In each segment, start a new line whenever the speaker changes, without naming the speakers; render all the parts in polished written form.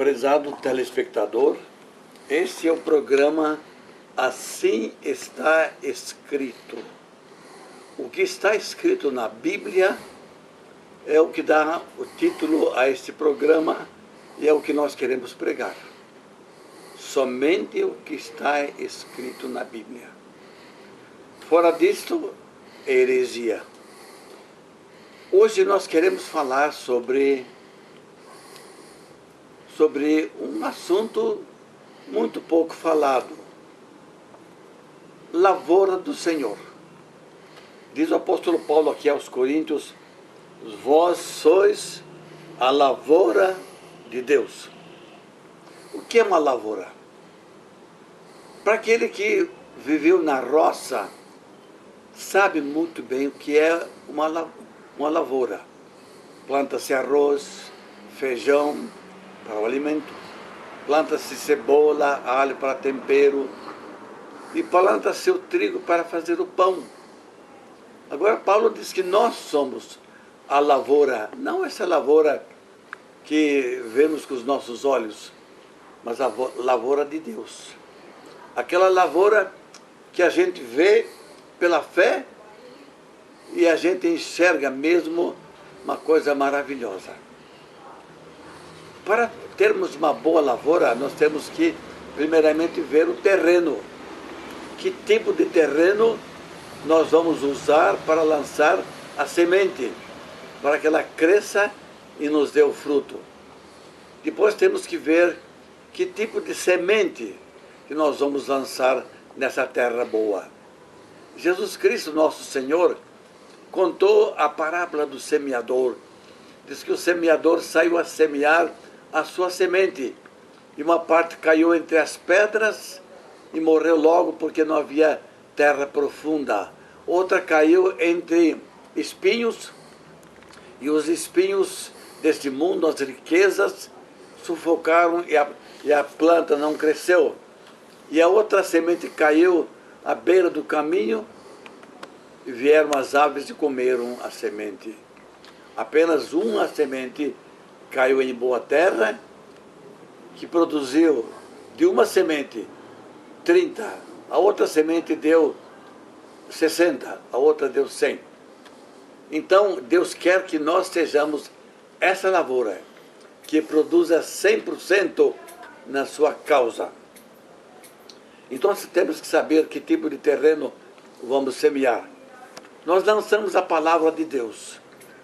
Prezado telespectador, este é o programa Assim Está Escrito. O que está escrito na Bíblia é o que dá o título a este programa e é o que nós queremos pregar. Somente o que está escrito na Bíblia. Fora disto, é heresia. Hoje nós queremos falar sobre um assunto muito pouco falado. Lavoura do Senhor. Diz o apóstolo Paulo aqui aos Coríntios: vós sois a lavoura de Deus. O que é uma lavoura? Para aquele que viveu na roça, sabe muito bem o que é uma lavoura. Planta-se arroz, feijão para o alimento, planta-se cebola, alho para tempero e planta-se o trigo para fazer o pão. Agora Paulo diz que nós somos a lavoura, não essa lavoura que vemos com os nossos olhos, mas a lavoura de Deus. Aquela lavoura que a gente vê pela fé e a gente enxerga mesmo uma coisa maravilhosa. Para termos uma boa lavoura, nós temos que primeiramente ver o terreno. Que tipo de terreno nós vamos usar para lançar a semente, para que ela cresça e nos dê o fruto. Depois temos que ver que tipo de semente que nós vamos lançar nessa terra boa. Jesus Cristo, nosso Senhor, contou a parábola do semeador. Diz que o semeador saiu a semear a sua semente, e uma parte caiu entre as pedras e morreu logo porque não havia terra profunda. Outra caiu entre espinhos, e os espinhos deste mundo, as riquezas, sufocaram e a planta não cresceu. E a outra semente caiu à beira do caminho, e vieram as aves e comeram a semente. Apenas uma semente caiu em boa terra, que produziu de uma semente 30, a outra semente deu 60, a outra deu 100. Então, Deus quer que nós sejamos essa lavoura, que produza 100% na sua causa. Então, nós temos que saber que tipo de terreno vamos semear. Nós lançamos a palavra de Deus,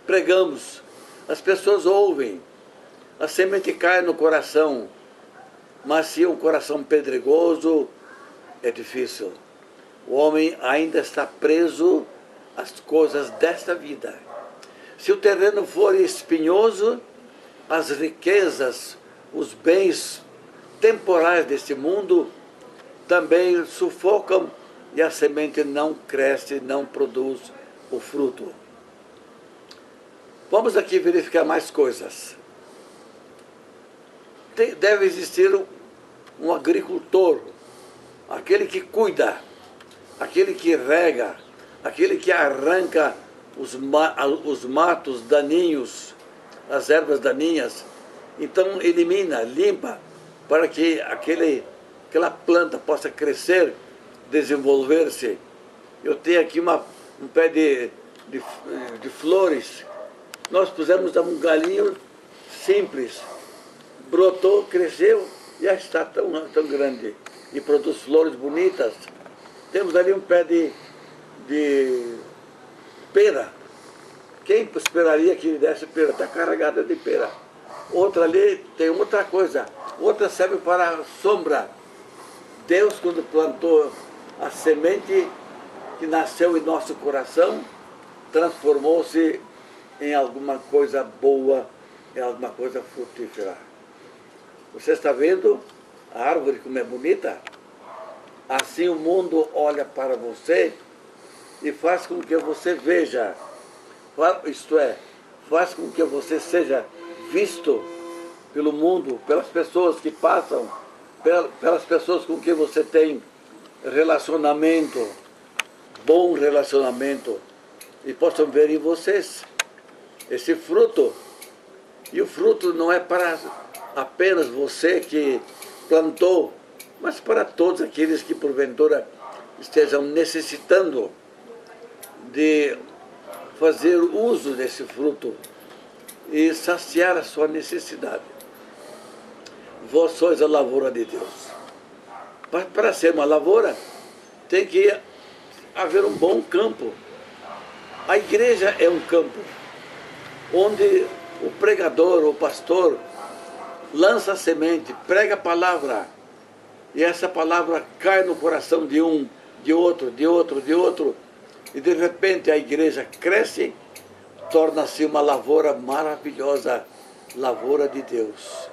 pregamos, as pessoas ouvem, a semente cai no coração, mas se é um coração pedregoso, é difícil. O homem ainda está preso às coisas desta vida. Se o terreno for espinhoso, as riquezas, os bens temporais deste mundo também sufocam e a semente não cresce, não produz o fruto. Vamos aqui verificar mais coisas. Deve existir um agricultor, aquele que cuida, aquele que rega, aquele que arranca os matos daninhos, as ervas daninhas. Então elimina, limpa, para que aquela planta possa crescer, desenvolver-se. Eu tenho aqui um pé de flores. Nós pusemos um galinho simples, brotou, cresceu e já está tão grande e produz flores bonitas. Temos ali um pé de pera. Quem esperaria que ele desse pera? Está carregada de pera. Outra ali tem outra coisa. Outra serve para sombra. Deus, quando plantou a semente que nasceu em nosso coração, transformou-se em alguma coisa boa, em alguma coisa frutífera. Você está vendo a árvore como é bonita? Assim o mundo olha para você e faz com que você veja, isto é, faz com que você seja visto pelo mundo, pelas pessoas que passam, pelas pessoas com quem você tem relacionamento, bom relacionamento, e possam ver em vocês esse fruto. E o fruto não é para apenas você que plantou, mas para todos aqueles que porventura estejam necessitando de fazer uso desse fruto e saciar a sua necessidade. Vós sois a lavoura de Deus. Mas para ser uma lavoura, tem que haver um bom campo. A igreja é um campo onde o pregador, o pastor, lança a semente, prega a palavra, e essa palavra cai no coração de um, de outro, de outro, de outro, e de repente a igreja cresce, torna-se uma lavoura maravilhosa, lavoura de Deus.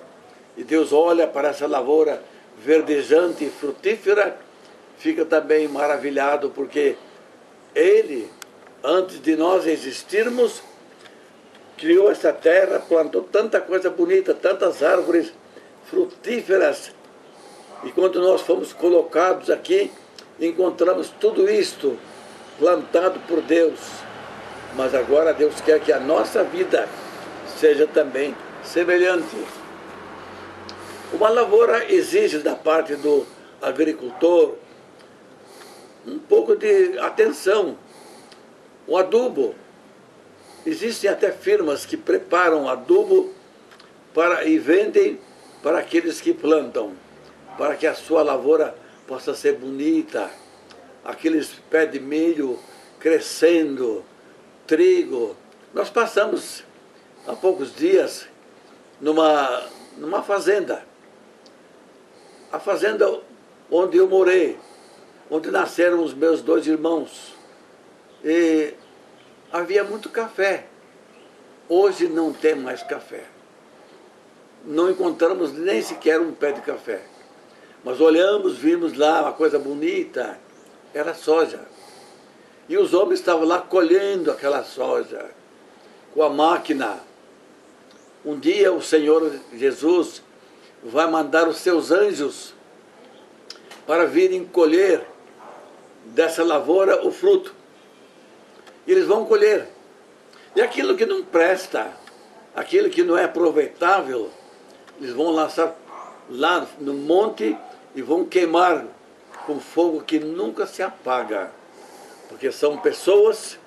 E Deus olha para essa lavoura verdejante e frutífera, fica também maravilhado, porque Ele, antes de nós existirmos, criou essa terra, plantou tanta coisa bonita, tantas árvores frutíferas. E quando nós fomos colocados aqui, encontramos tudo isto plantado por Deus. Mas agora Deus quer que a nossa vida seja também semelhante. Uma lavoura exige da parte do agricultor um pouco de atenção. O adubo. Existem até firmas que preparam adubo e vendem para aqueles que plantam, para que a sua lavoura possa ser bonita. Aqueles pés de milho crescendo, trigo. Nós passamos há poucos dias numa fazenda. A fazenda onde eu morei, onde nasceram os meus 2 irmãos. E havia muito café. Hoje não tem mais café. Não encontramos nem sequer um pé de café. Mas olhamos, vimos lá uma coisa bonita, era soja. E os homens estavam lá colhendo aquela soja com a máquina. Um dia o Senhor Jesus vai mandar os seus anjos para virem colher dessa lavoura o fruto. E eles vão colher. E aquilo que não presta, aquilo que não é aproveitável, eles vão lançar lá no monte e vão queimar com fogo que nunca se apaga. Porque são pessoas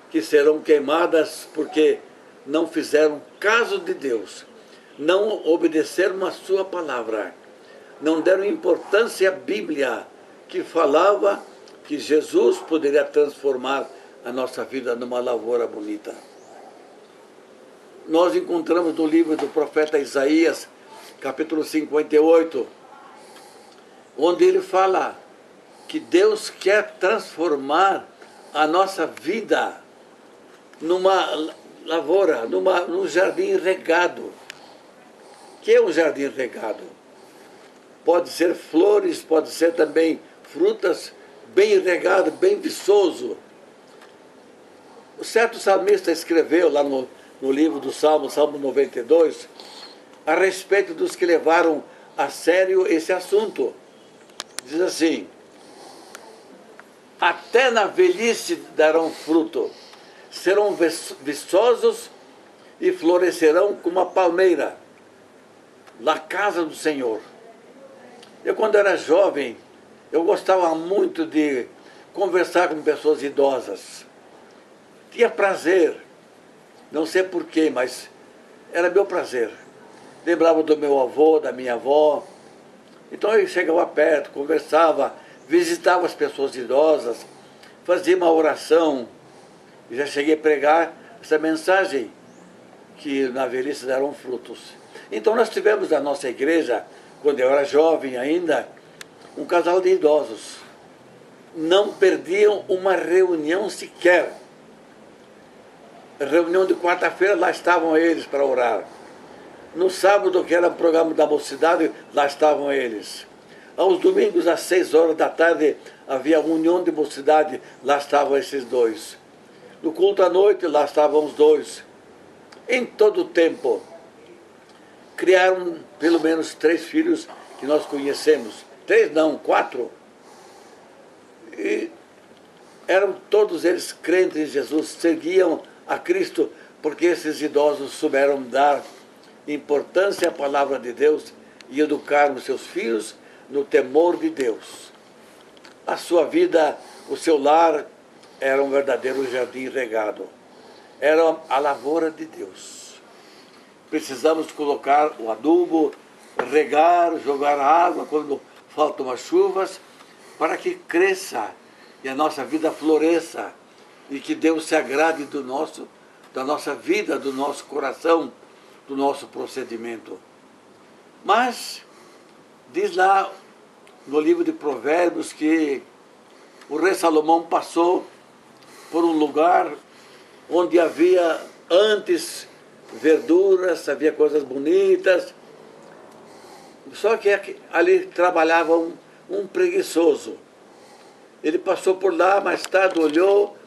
que serão queimadas porque não fizeram caso de Deus, não obedeceram a sua palavra, não deram importância à Bíblia, que falava que Jesus poderia transformar a nossa vida numa lavoura bonita. Nós encontramos no livro do profeta Isaías, capítulo 58, onde ele fala que Deus quer transformar a nossa vida numa lavoura, num jardim regado. O que é um jardim regado? Pode ser flores, pode ser também frutas, bem regado, bem viçoso. O certo salmista escreveu lá no livro do Salmo, Salmo 92, a respeito dos que levaram a sério esse assunto. Diz assim: até na velhice darão fruto, serão viçosos e florescerão como a palmeira na casa do Senhor. Eu, quando era jovem, eu gostava muito de conversar com pessoas idosas. Tinha prazer, não sei porquê, mas era meu prazer. Lembrava do meu avô, da minha avó. Então eu chegava perto, conversava, visitava as pessoas idosas, fazia uma oração. E já cheguei a pregar essa mensagem, que na velhice darão frutos. Então nós tivemos na nossa igreja, quando eu era jovem ainda, um casal de idosos. Não perdiam uma reunião sequer. Reunião de quarta-feira, lá estavam eles para orar. No sábado, que era o programa da mocidade, lá estavam eles. Aos domingos, às 6 horas da tarde, havia uma união de mocidade, lá estavam esses dois. No culto à noite, lá estavam os dois. Em todo o tempo, criaram pelo menos 3 filhos que nós conhecemos. 3 não, 4. E eram todos eles crentes em Jesus, seguiam a Cristo, porque esses idosos souberam dar importância à palavra de Deus e educarmos seus filhos no temor de Deus. A sua vida, o seu lar, era um verdadeiro jardim regado. Era a lavoura de Deus. Precisamos colocar o adubo, regar, jogar água quando faltam as chuvas, para que cresça e a nossa vida floresça e que Deus se agrade da nossa vida, do nosso coração, do nosso procedimento. Mas, diz lá no livro de Provérbios que o rei Salomão passou por um lugar onde havia antes verduras, havia coisas bonitas, só que ali trabalhava um preguiçoso. Ele passou por lá, mais tarde olhou,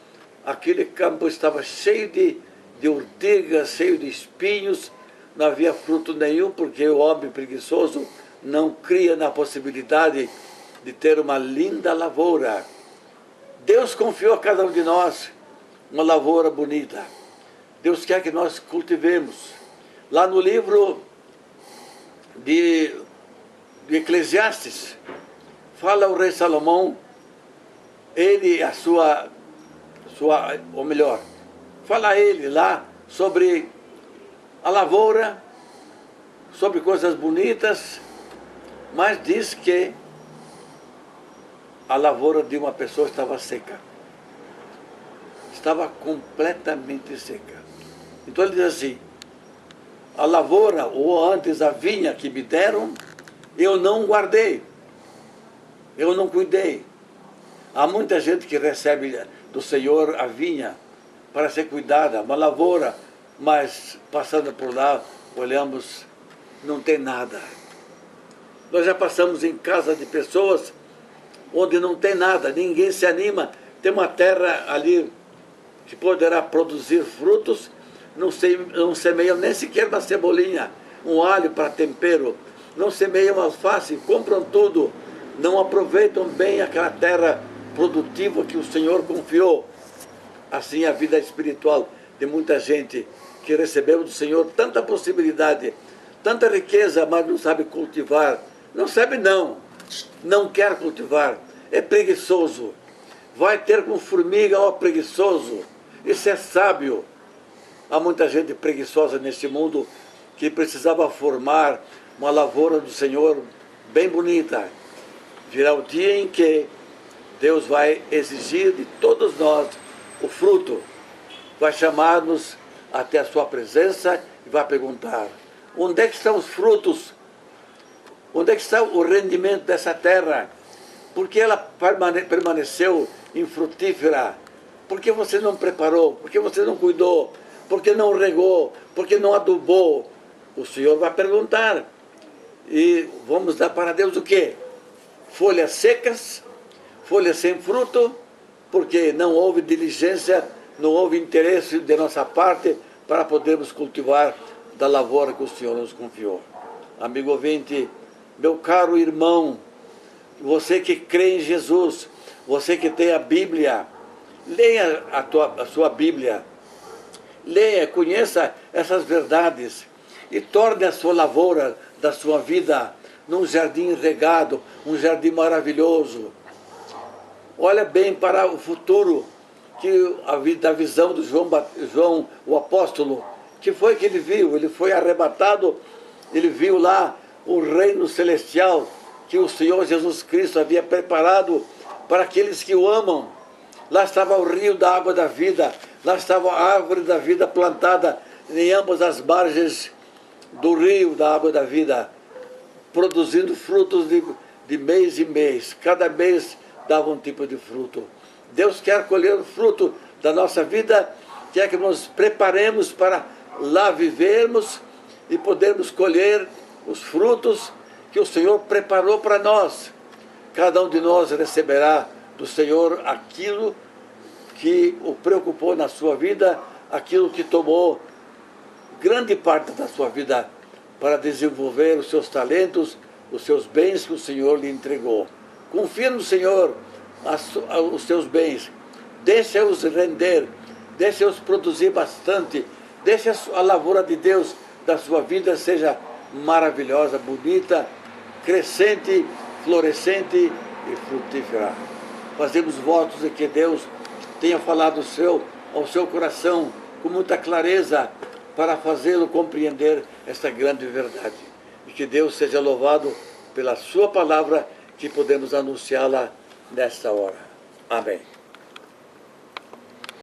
aquele campo estava cheio de urtigas, cheio de espinhos, não havia fruto nenhum, porque o homem preguiçoso não cria na possibilidade de ter uma linda lavoura. Deus confiou a cada um de nós uma lavoura bonita. Deus quer que nós cultivemos. Lá no livro de Eclesiastes, fala o rei Salomão, ele, ou melhor, fala ele lá sobre a lavoura, sobre coisas bonitas, mas diz que a lavoura de uma pessoa estava seca. Estava completamente seca. Então ele diz assim, a lavoura, ou antes a vinha que me deram, eu não guardei, eu não cuidei. Há muita gente que recebe do Senhor a vinha para ser cuidada, uma lavoura, mas passando por lá, olhamos, não tem nada. Nós já passamos em casa de pessoas onde não tem nada, ninguém se anima, tem uma terra ali que poderá produzir frutos, não semeiam nem sequer uma cebolinha, um alho para tempero, não semeiam alface, compram tudo, não aproveitam bem aquela terra produtiva que o Senhor confiou. Assim a vida espiritual de muita gente que recebeu do Senhor tanta possibilidade, tanta riqueza, mas não sabe cultivar. Não sabe não quer cultivar, é preguiçoso. Vai ter com formiga, ó preguiçoso. Isso é sábio. Há muita gente preguiçosa neste mundo que precisava formar uma lavoura do Senhor bem bonita. Virá o dia em que Deus vai exigir de todos nós o fruto. Vai chamar-nos até a sua presença e vai perguntar, onde é que estão os frutos? Onde é que está o rendimento dessa terra? Por que ela permaneceu infrutífera? Por que você não preparou? Por que você não cuidou? Por que não regou? Por que não adubou? O Senhor vai perguntar. E vamos dar para Deus o quê? Folhas secas, folhas sem fruto, porque não houve diligência, não houve interesse de nossa parte para podermos cultivar da lavoura que o Senhor nos confiou. Amigo ouvinte, meu caro irmão, você que crê em Jesus, você que tem a Bíblia, leia a sua Bíblia, leia, conheça essas verdades e torne a sua lavoura da sua vida num jardim regado, um jardim maravilhoso. Olha bem para o futuro, da visão de João, o apóstolo, que foi que ele viu? Ele foi arrebatado, ele viu lá o reino celestial que o Senhor Jesus Cristo havia preparado para aqueles que o amam. Lá estava o rio da água da vida, lá estava a árvore da vida plantada em ambas as margens do rio da água da vida, produzindo frutos de mês em mês. Cada mês dava um tipo de fruto. Deus quer colher o fruto da nossa vida, quer que nos preparemos para lá vivermos e podermos colher os frutos que o Senhor preparou para nós. Cada um de nós receberá do Senhor aquilo que o preocupou na sua vida, aquilo que tomou grande parte da sua vida para desenvolver os seus talentos, os seus bens que o Senhor lhe entregou. Confie no Senhor os seus bens, deixa-os render, deixa-os produzir bastante, deixa a lavoura de Deus da sua vida seja maravilhosa, bonita, crescente, florescente e frutífera. Fazemos votos de que Deus tenha falado ao seu coração com muita clareza para fazê-lo compreender esta grande verdade. E que Deus seja louvado pela sua palavra, que podemos anunciá-la nesta hora. Amém.